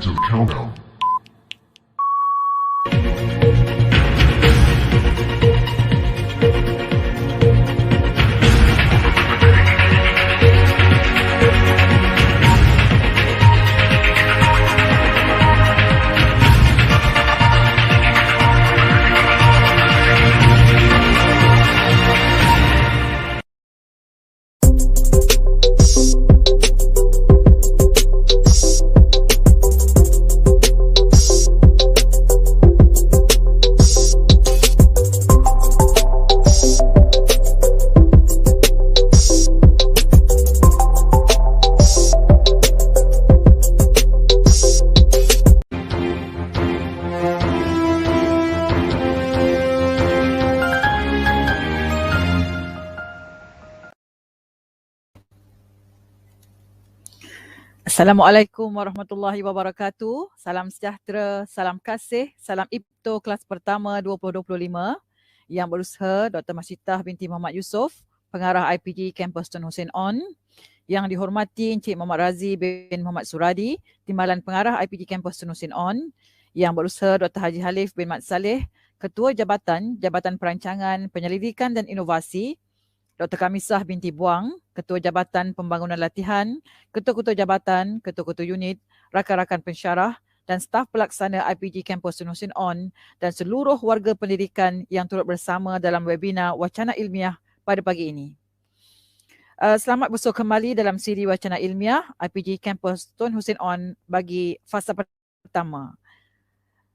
to the countdown. Assalamualaikum warahmatullahi wabarakatuh. Salam sejahtera, salam kasih, salam IPTO kelas pertama 2025 yang berusaha Dr. Masyitah binti Muhammad Yusof, pengarah IPG Kampus Tun Hussein On, yang dihormati Encik Muhammad Razi bin Muhammad Suradi, Timbalan Pengarah IPG Kampus Tun Hussein On, yang berusaha Dr. Haji Halif bin Mat Saleh, Ketua Jabatan Perancangan, Penyelidikan dan Inovasi, Dr. Kamisah binti Buang, Ketua Jabatan Pembangunan Latihan, Ketua-Ketua Jabatan, Ketua-Ketua Unit, Rakan-Rakan Pensyarah dan staf pelaksana IPG Kampus Tun Hussein On dan seluruh warga pendidikan yang turut bersama dalam webinar Wacana Ilmiah pada pagi ini. Selamat bersua kembali dalam siri Wacana Ilmiah IPG Kampus Tun Hussein On bagi fasa pertama.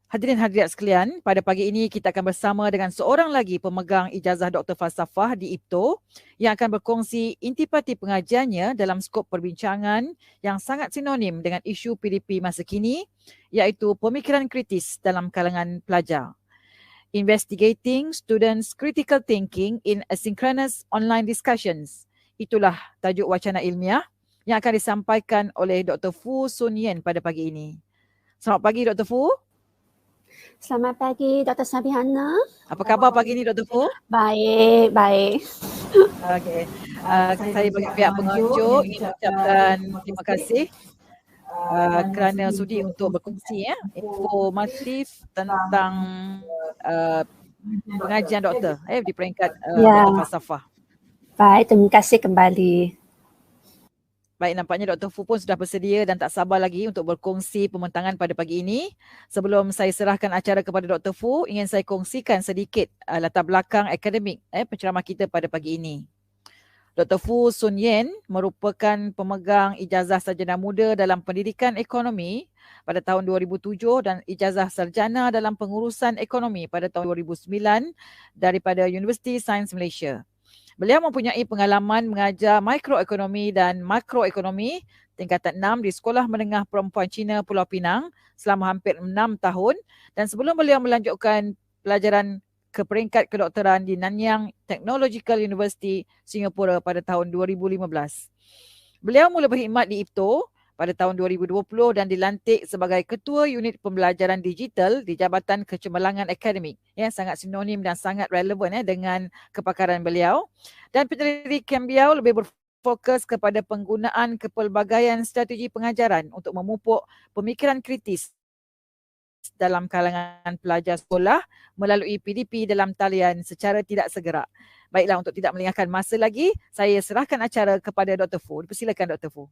Hadirin hadirat sekalian, pada pagi ini kita akan bersama dengan seorang lagi pemegang ijazah Dr. Falsafah di IPTO yang akan berkongsi intipati pengajiannya dalam skop perbincangan yang sangat sinonim dengan isu PDP masa kini, iaitu pemikiran kritis dalam kalangan pelajar. Investigating Students' Critical Thinking in Asynchronous Online Discussions. Itulah tajuk wacana ilmiah yang akan disampaikan oleh Dr. Fu Sun Yen pada pagi ini. Selamat pagi Dr. Fu. Selamat pagi Dr. Sabihana. Apa khabar pagi ni Dr. Fu? Baik, baik. Okey. Saya bagi pihak pengajuk ingin ucapkan terima kasih kerana sudi untuk berkongsi informatif tentang pengajian doktor di peringkat Dr. Falsafah. Baik, terima kasih kembali. Baik, nampaknya Dr. Fu pun sudah bersedia dan tak sabar lagi untuk berkongsi pembentangan pada pagi ini. Sebelum saya serahkan acara kepada Dr. Fu, ingin saya kongsikan sedikit latar belakang akademik penceramah kita pada pagi ini. Dr. Fu Sun Yen merupakan pemegang ijazah sarjana muda dalam pendidikan ekonomi pada tahun 2007 dan ijazah sarjana dalam pengurusan ekonomi pada tahun 2009 daripada Universiti Sains Malaysia. Beliau mempunyai pengalaman mengajar mikroekonomi dan makroekonomi tingkatan 6 di Sekolah Menengah Perempuan Cina Pulau Pinang selama hampir 6 tahun dan sebelum beliau melanjutkan pelajaran ke peringkat kedoktoran di Nanyang Technological University, Singapura pada tahun 2015. Beliau mula berkhidmat di IPTO pada tahun 2020 dan dilantik sebagai Ketua Unit Pembelajaran Digital di Jabatan Kecemerlangan Akademik. Sangat sinonim dan sangat relevan dengan kepakaran beliau. Dan penyelidikan beliau lebih berfokus kepada penggunaan kepelbagaian strategi pengajaran untuk memupuk pemikiran kritis dalam kalangan pelajar sekolah melalui PDP dalam talian secara tidak segera. Baiklah, untuk tidak melengahkan masa lagi, saya serahkan acara kepada Dr. Fu. Persilakan Dr. Fu.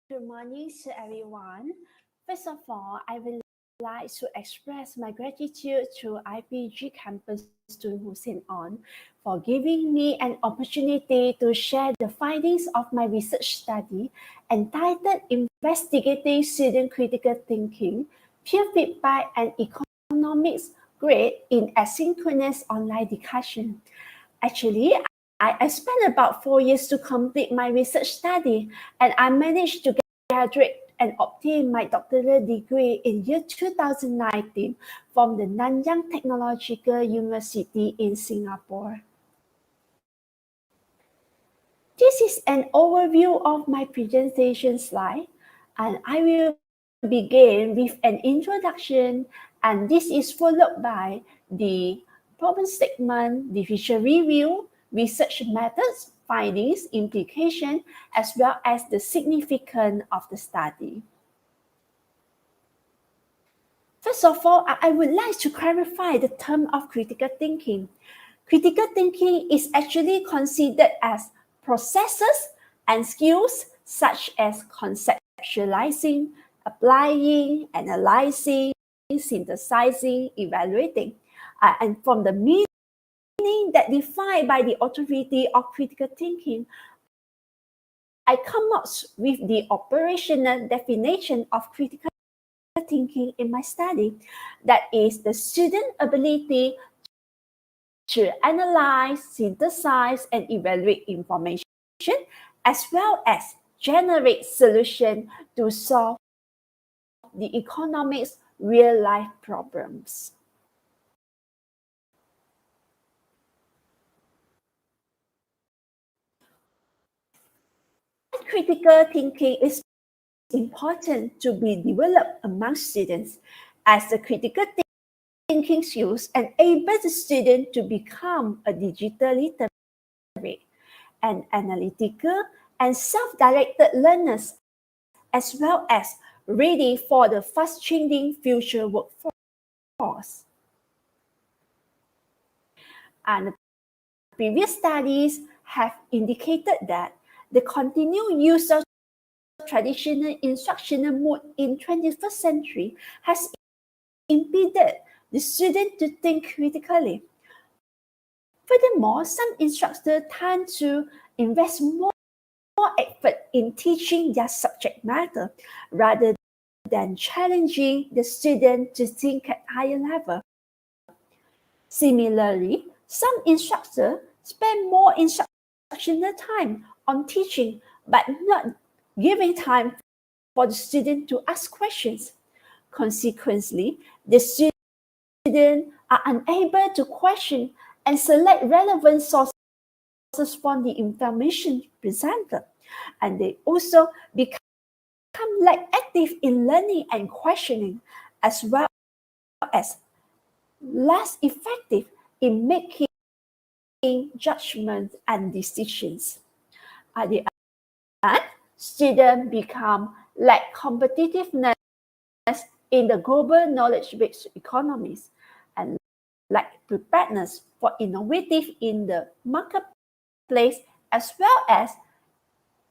Good morning to everyone. First of all, I would like to express my gratitude to IPG Campus Tun Hussein On for giving me an opportunity to share the findings of my research study entitled Investigating Student Critical Thinking, Peer Feedback and Economics Grade in Asynchronous Online Discussion. Actually, I spent about 4 years to complete my research study and I managed to graduate and obtained my doctoral degree in year 2019 from the Nanyang Technological University in Singapore. This is an overview of my presentation slide, and I will begin with an introduction, and this is followed by the problem statement, division review, research methods, findings, implication, as well as the significance of the study. First of all, I would like to clarify the term of critical thinking. Critical thinking is actually considered as processes and skills such as conceptualizing, applying, analyzing, synthesizing, evaluating. And from the meaning that defined by the authority of critical thinking, I come up with the operational definition of critical thinking in my study. That is the student ability to analyze, synthesize, and evaluate information, as well as generate solutions to solve the economic's real-life problems. Critical thinking is important to be developed among students, as the critical thinking skills enable the student to become a digital literate, and analytical and self-directed learners, as well as ready for the fast-changing future workforce. And previous studies have indicated that the continued use of traditional instructional mode in 21st century has impeded the student to think critically. Furthermore, some instructors tend to invest more effort in teaching their subject matter rather than challenging the student to think at higher level. Similarly, some instructors spend more instructional time on teaching but not giving time for the student to ask questions. Consequently, the students are unable to question and select relevant sources from the information presented, and they also become less active in learning and questioning, as well as less effective in making judgments and decisions. At the end, students become lack competitiveness in the global knowledge-based economies and lack preparedness for innovative in the marketplace, as well as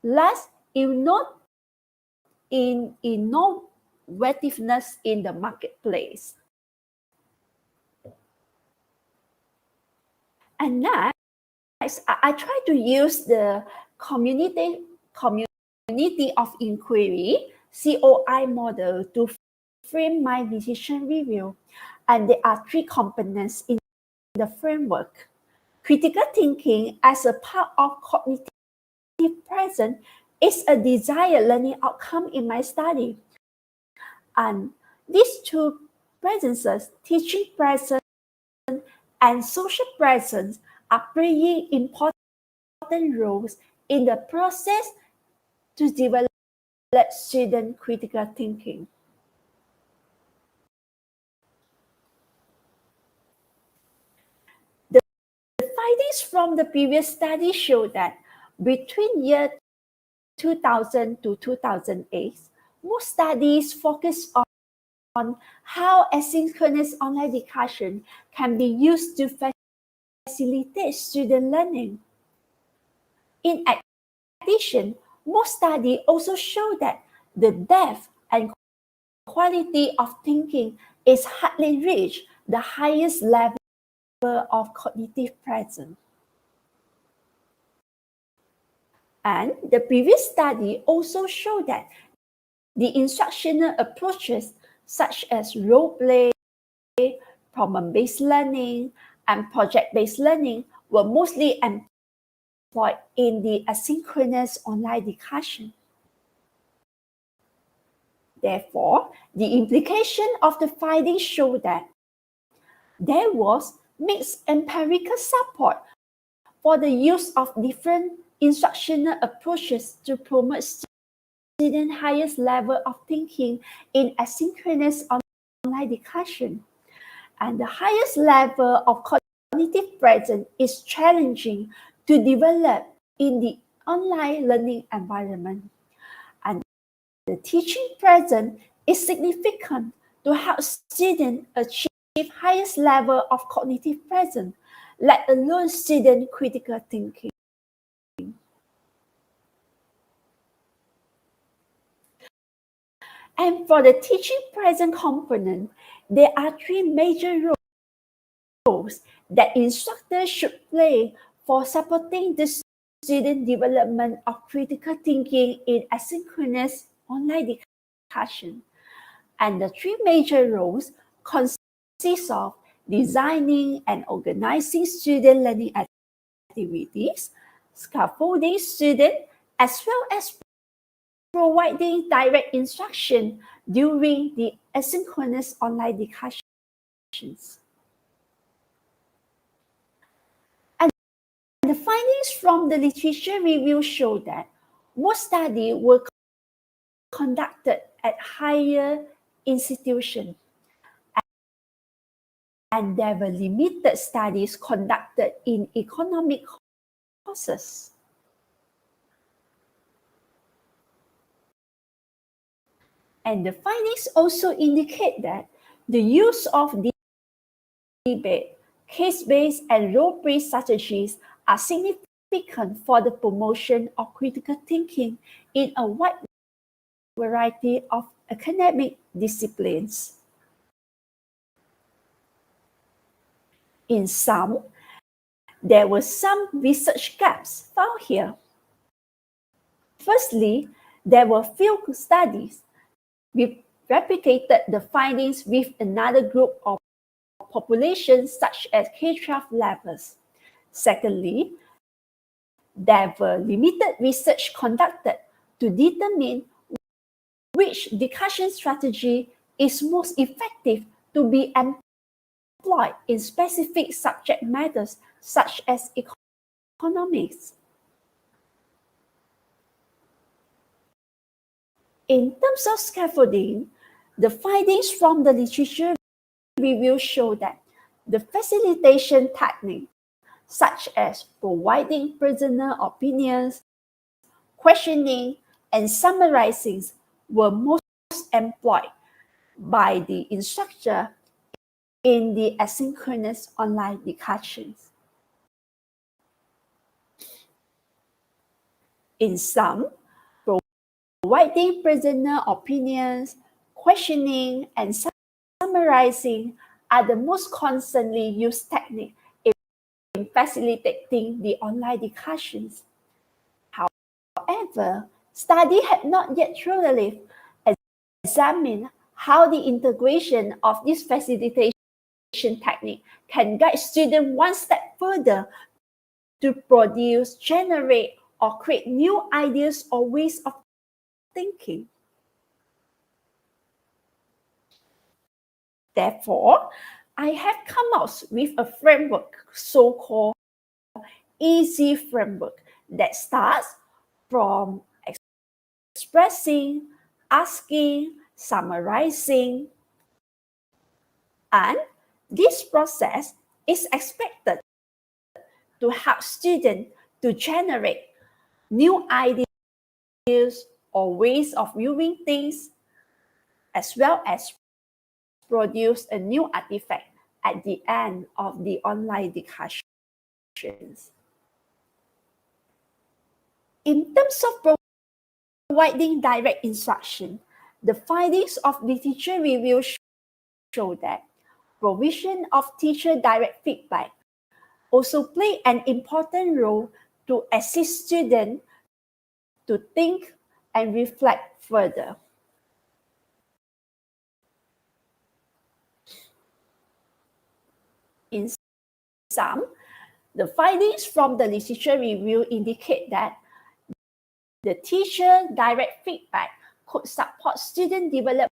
less innovativeness in the marketplace. And next, I try to use the community of inquiry (COI) model to frame my decision review. And there are three components in the framework. Critical thinking as a part of cognitive presence is a desired learning outcome in my study. And these two presences, teaching presence and social presence, are playing important roles in the process to develop student critical thinking. The findings from the previous study show that between year 2000 to 2008, most studies focus on how asynchronous online discussion can be used to facilitate student learning. In addition, most studies also show that the depth and quality of thinking is hardly reached the highest level of cognitive presence. And the previous study also showed that the instructional approaches such as role play, problem-based learning, and project-based learning were mostly employed in the asynchronous online discussion. Therefore, the implication of the findings show that there was mixed empirical support for the use of different instructional approaches to promote students' highest level of thinking in asynchronous online discussion. And the highest level of cognitive presence is challenging to develop in the online learning environment. And the teaching presence is significant to help students achieve highest level of cognitive presence, let alone student critical thinking. And for the teaching present component, there are three major roles that instructors should play for supporting the student development of critical thinking in asynchronous online discussion. And the three major roles consist of designing and organizing student learning activities, scaffolding students, as well as providing direct instruction during the asynchronous online discussions. And the findings from the literature review show that most studies were conducted at higher institutions, and there were limited studies conducted in economic courses. And the findings also indicate that the use of debate, case-based, and role-play strategies are significant for the promotion of critical thinking in a wide variety of academic disciplines. In sum, there were some research gaps found here. Firstly, there were few studies which replicated the findings with another group of populations such as K-12 levels. Secondly, there were limited research conducted to determine which discussion strategy is most effective to be employed in specific subject matters such as economics. In terms of scaffolding, the findings from the literature review show that the facilitation technique, such as providing personal opinions, questioning, and summarizing, were most employed by the instructor in the asynchronous online discussions. In sum, providing personal opinions, questioning, and summarizing are the most constantly used techniques in facilitating the online discussions. However, studies have not yet thoroughly examined how the integration of this facilitation technique can guide students one step further to produce, generate, or create new ideas or ways of thinking. Therefore, I have come up with a framework, so-called EASY framework, that starts from expressing, asking, summarizing, and this process is expected to help students to generate new ideas or ways of viewing things, as well as produce a new artifact at the end of the online discussions. In terms of providing direct instruction, the findings of literature review show that provision of teacher direct feedback also play an important role to assist students to think and reflect further. In sum, the findings from the literature review indicate that the teacher direct feedback could support student development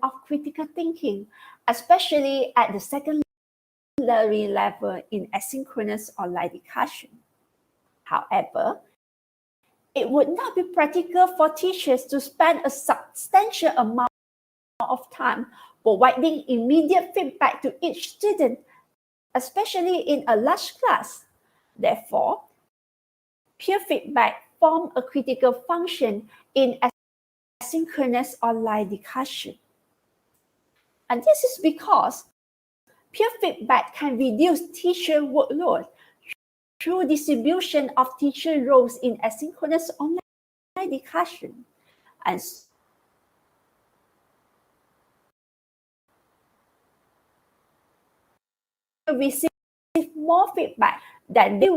of critical thinking, especially at the secondary level in asynchronous online discussion. However, it would not be practical for teachers to spend a substantial amount of time providing immediate feedback to each student, especially in a large class. Therefore, peer feedback forms a critical function in asynchronous online discussion. And this is because peer feedback can reduce teacher workload through distribution of teacher roles in asynchronous online discussion. And receive more feedback than they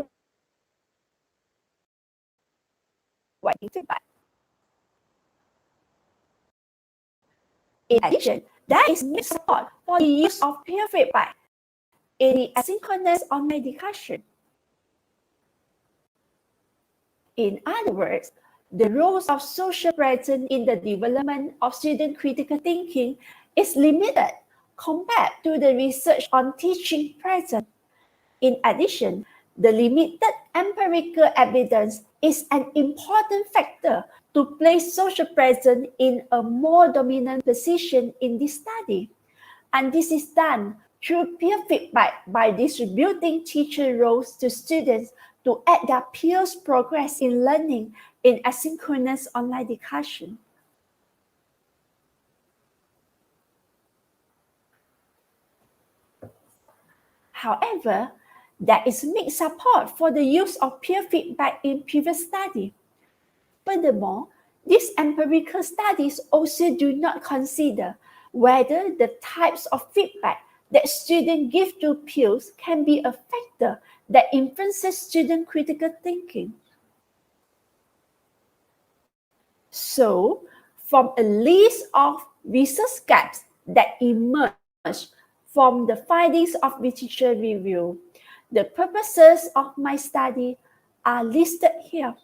providing feedback. In addition, there is mixed support for the use of peer feedback in the asynchronous online discussion. In other words, the roles of social presence in the development of student critical thinking is limited compared to the research on teaching presence. In addition, the limited empirical evidence is an important factor to place social presence in a more dominant position in this study. And this is done through peer feedback by distributing teacher roles to students to aid their peers' progress in learning in asynchronous online discussion. However, there is mixed support for the use of peer feedback in previous study. Furthermore, these empirical studies also do not consider whether the types of feedback that students give to peers can be a factor that influences student critical thinking. So, from a list of research gaps that emerge from the findings of literature review, the purposes of my study are listed here.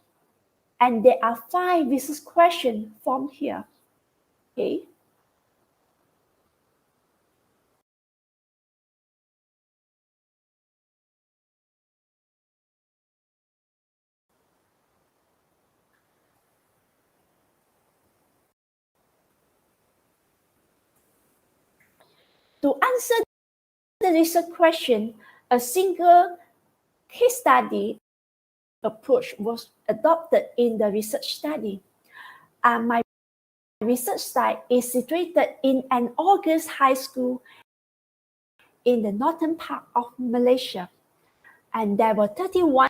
And there are 5 research questions from here. Okay. To answer the research question, a single case study approach was adopted in the research study. And my research site is situated in an August high school in the northern part of Malaysia. And there were 31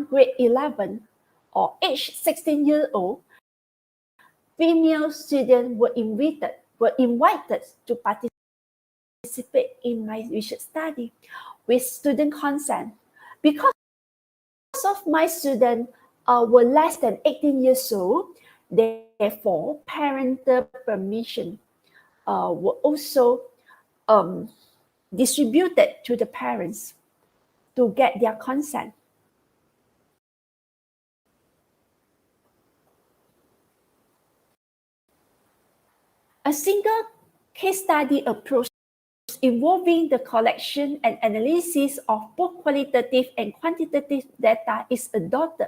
grade 11 or age 16-year-old female students were invited to participate in my research study with student consent. Because of my students were less than 18 years old, therefore parental permission were also distributed to the parents to get their consent. A single case study approach involving the collection and analysis of both qualitative and quantitative data is adopted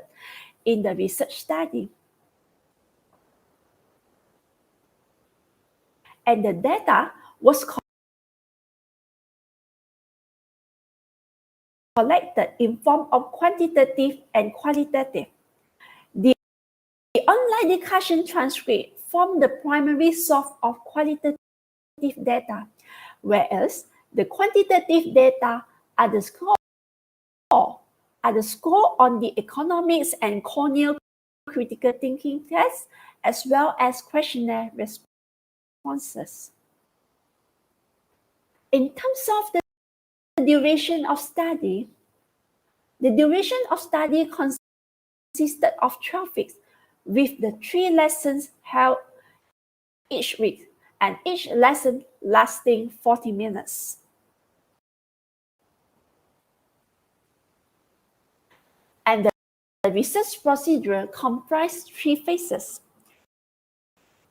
in the research study. And the data was collected in form of quantitative and qualitative. The online discussion transcript form the primary source of qualitative data, whereas the quantitative data are the score on the economics and corneal critical thinking tests, as well as questionnaire responses. In terms of the duration of study, the duration of study consisted of 12 weeks, with the 3 lessons held each week, and each lesson lasting 40 minutes. And the research procedure comprised 3 phases.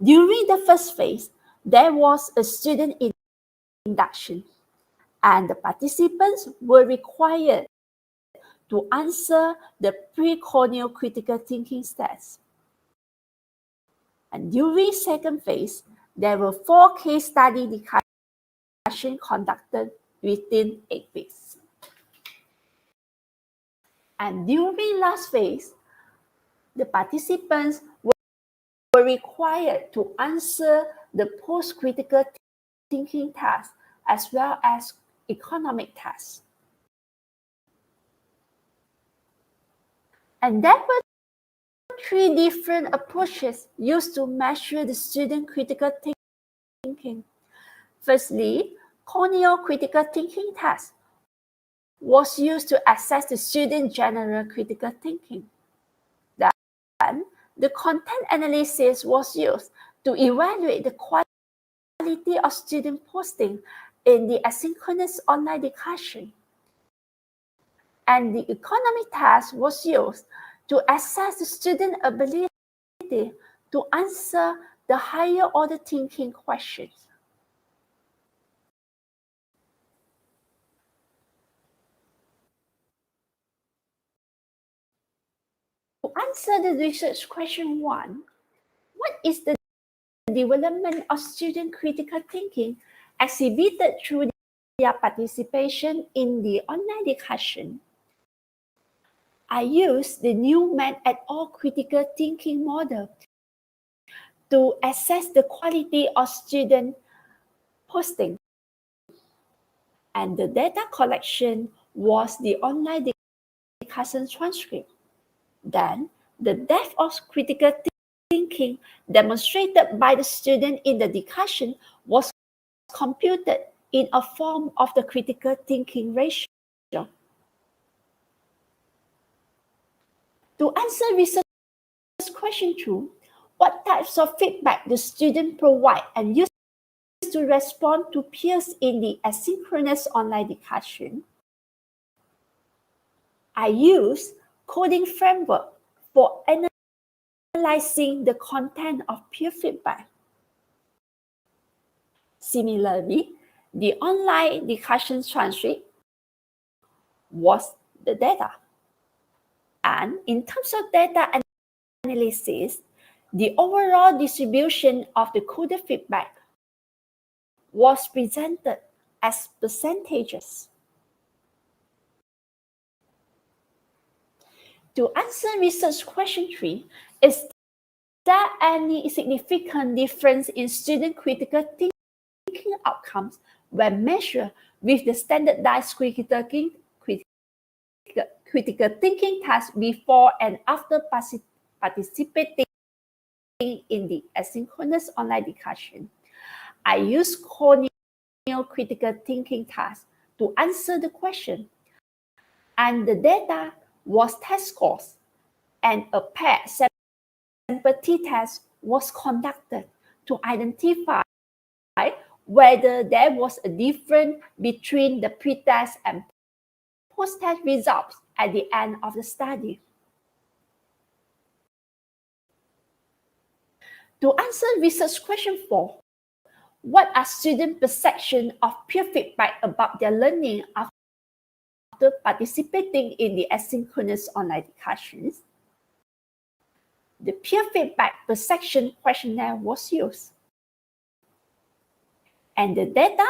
During the first phase, there was a student induction, and the participants were required to answer the pre-colonial critical thinking test. And during second phase, there were 4 case study discussions conducted within 8 weeks. And during last phase, the participants were required to answer the post-critical thinking task as well as economic tasks. And there were 3 different approaches used to measure the student critical thinking. Firstly, colonial critical thinking task was used to assess the student general critical thinking. Then, the content analysis was used to evaluate the quality of student posting in the asynchronous online discussion. And the economic task was used to assess the student ability to answer the higher order thinking questions. To answer the research question 1, what is the development of student critical thinking exhibited through their participation in the online discussion? I use the Newman et al. Critical thinking model to assess the quality of student posting. And the data collection was the online discussion transcript. Then, the depth of critical thinking demonstrated by the student in the discussion was computed in a form of the critical thinking ratio. To answer research question 2, what types of feedback the student provide and use to respond to peers in the asynchronous online discussion? I use coding framework for analyzing the content of peer feedback. Similarly, the online discussion transcript was the data. And in terms of data analysis, the overall distribution of the coded feedback was presented as percentages. To answer research question 3, is there any significant difference in student critical thinking outcomes when measured with the standardized critical thinking task before and after participating in the asynchronous online discussion? I use colonial critical thinking task to answer the question, and the data was test scores, and a paired sample t-test was conducted to identify whether there was a difference between the pre-test and post-test results at the end of the study. To answer research question 4, what are student perceptions of peer feedback about their learning after participating in the asynchronous online discussions? The peer feedback perception questionnaire was used, and the data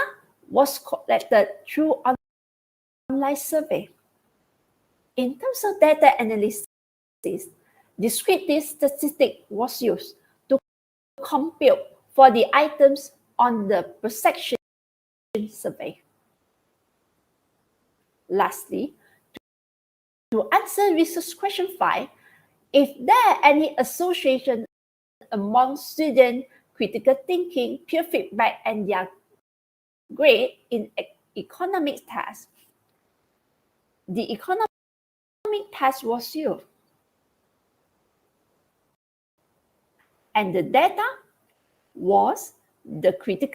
was collected through online survey. In terms of data analysis, descriptive statistics was used to compute for the items on the perception survey. Lastly, to answer research question 5, if there are any association among student critical thinking, peer feedback, and their grade in economic tasks, the economic test was used, and the data was the critical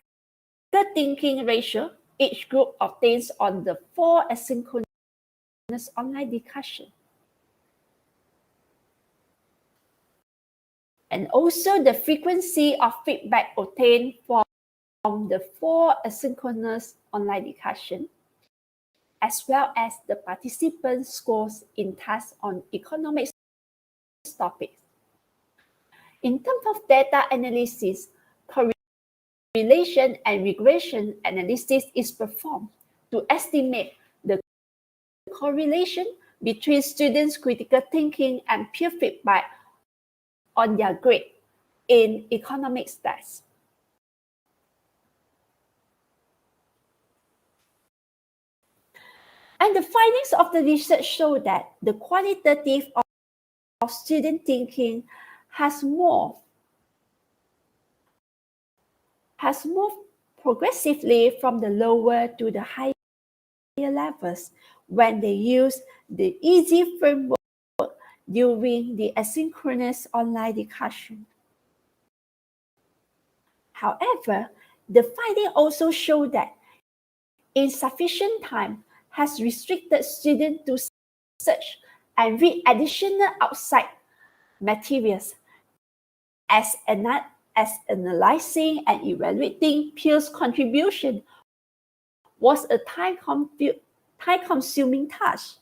thinking ratio each group obtains on the 4 asynchronous online discussion. and also the frequency of feedback obtained from the 4 asynchronous online discussion, as well as the participant scores in tasks on economics topics. In terms of data analysis, correlation and regression analysis is performed to estimate the correlation between students' critical thinking and peer feedback on their grade in economics tests. And the findings of the research show that the qualitative of student thinking has moved progressively from the lower to the higher levels when they use the EASY framework during the asynchronous online discussion. However, the finding also show that insufficient time has restricted students to search and read additional outside materials as analyzing and evaluating peers' contribution was a time-consuming task.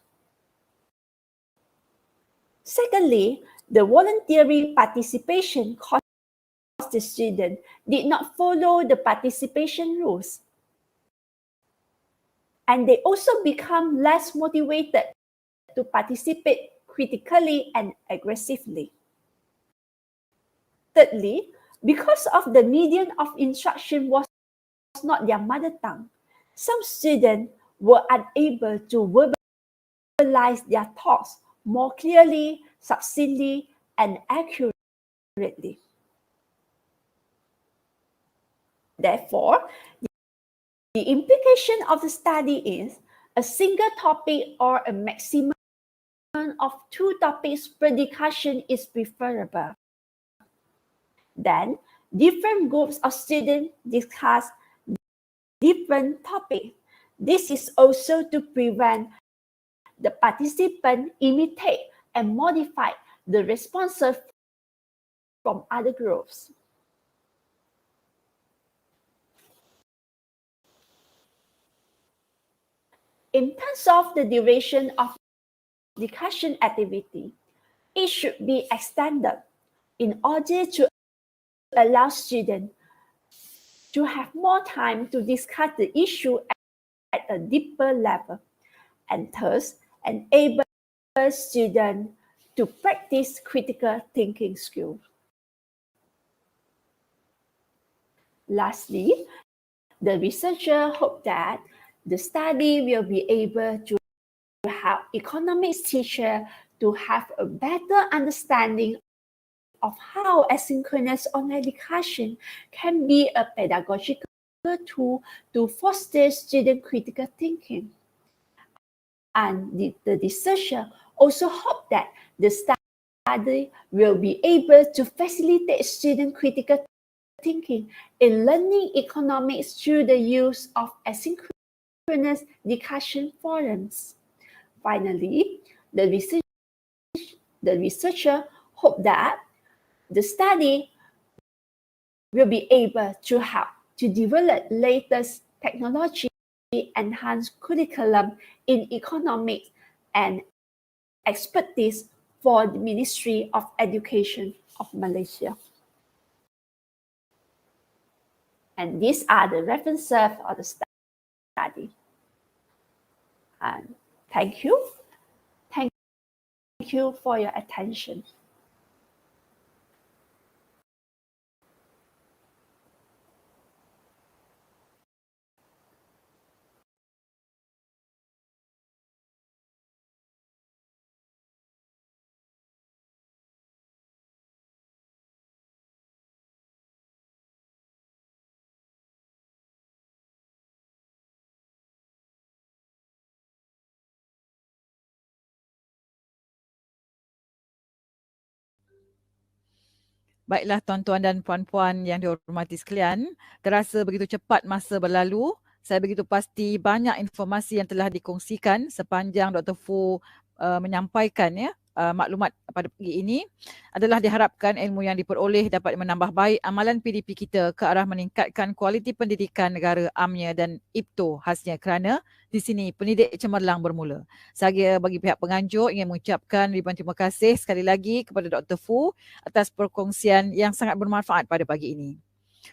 Secondly, the voluntary participation caused the student did not follow the participation rules, and they also become less motivated to participate critically and aggressively. Thirdly, because of the medium of instruction was not their mother tongue, some students were unable to verbalize their thoughts more clearly, succinctly, and accurately. Therefore, the implication of the study is a single topic or a maximum of 2 topics per discussion is preferable. Then, different groups of students discuss different topics. This is also to prevent the participant imitate and modify the responses from other groups. In terms of the duration of discussion activity, it should be extended in order to allow students to have more time to discuss the issue at a deeper level, and thus enable students to practice critical thinking skills. Lastly, the researcher hope that the study will be able to help economics teachers to have a better understanding of how asynchronous online discussion can be a pedagogical tool to foster student critical thinking. And the researcher also hope that the study will be able to facilitate student critical thinking in learning economics through the use of asynchronous discussion forums. Finally, the researcher hope that the study will be able to help to develop latest technology enhanced curriculum in economics and expertise for the Ministry of Education of Malaysia. And these are the references of the study. And thank you. Thank you for your attention. Baiklah tuan-tuan dan puan-puan yang dihormati sekalian, terasa begitu cepat masa berlalu. Saya begitu pasti banyak informasi yang telah dikongsikan sepanjang Dr. Fu menyampaikan ya maklumat pada pagi ini adalah diharapkan ilmu yang diperoleh dapat menambah baik amalan PDP kita ke arah meningkatkan kualiti pendidikan negara UMNIA dan IPTO khasnya, kerana di sini pendidik cemerlang bermula. Saya bagi pihak penganjur ingin mengucapkan ribuan terima kasih sekali lagi kepada Dr. Fu atas perkongsian yang sangat bermanfaat pada pagi ini.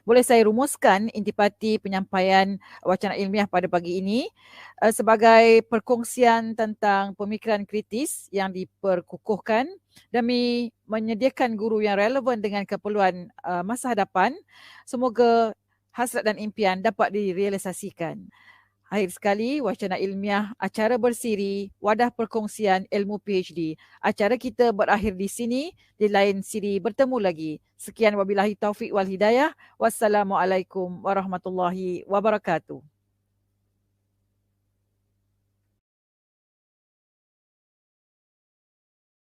Boleh saya rumuskan intipati penyampaian wacana ilmiah pada pagi ini sebagai perkongsian tentang pemikiran kritis yang diperkukuhkan demi menyediakan guru yang relevan dengan keperluan masa hadapan. Semoga hasrat dan impian dapat direalisasikan. Akhir sekali, wacana ilmiah acara bersiri wadah perkongsian ilmu PhD. Acara kita berakhir di sini, di lain siri bertemu lagi. Sekian wabillahi taufiq wal hidayah. Wassalamualaikum warahmatullahi wabarakatuh.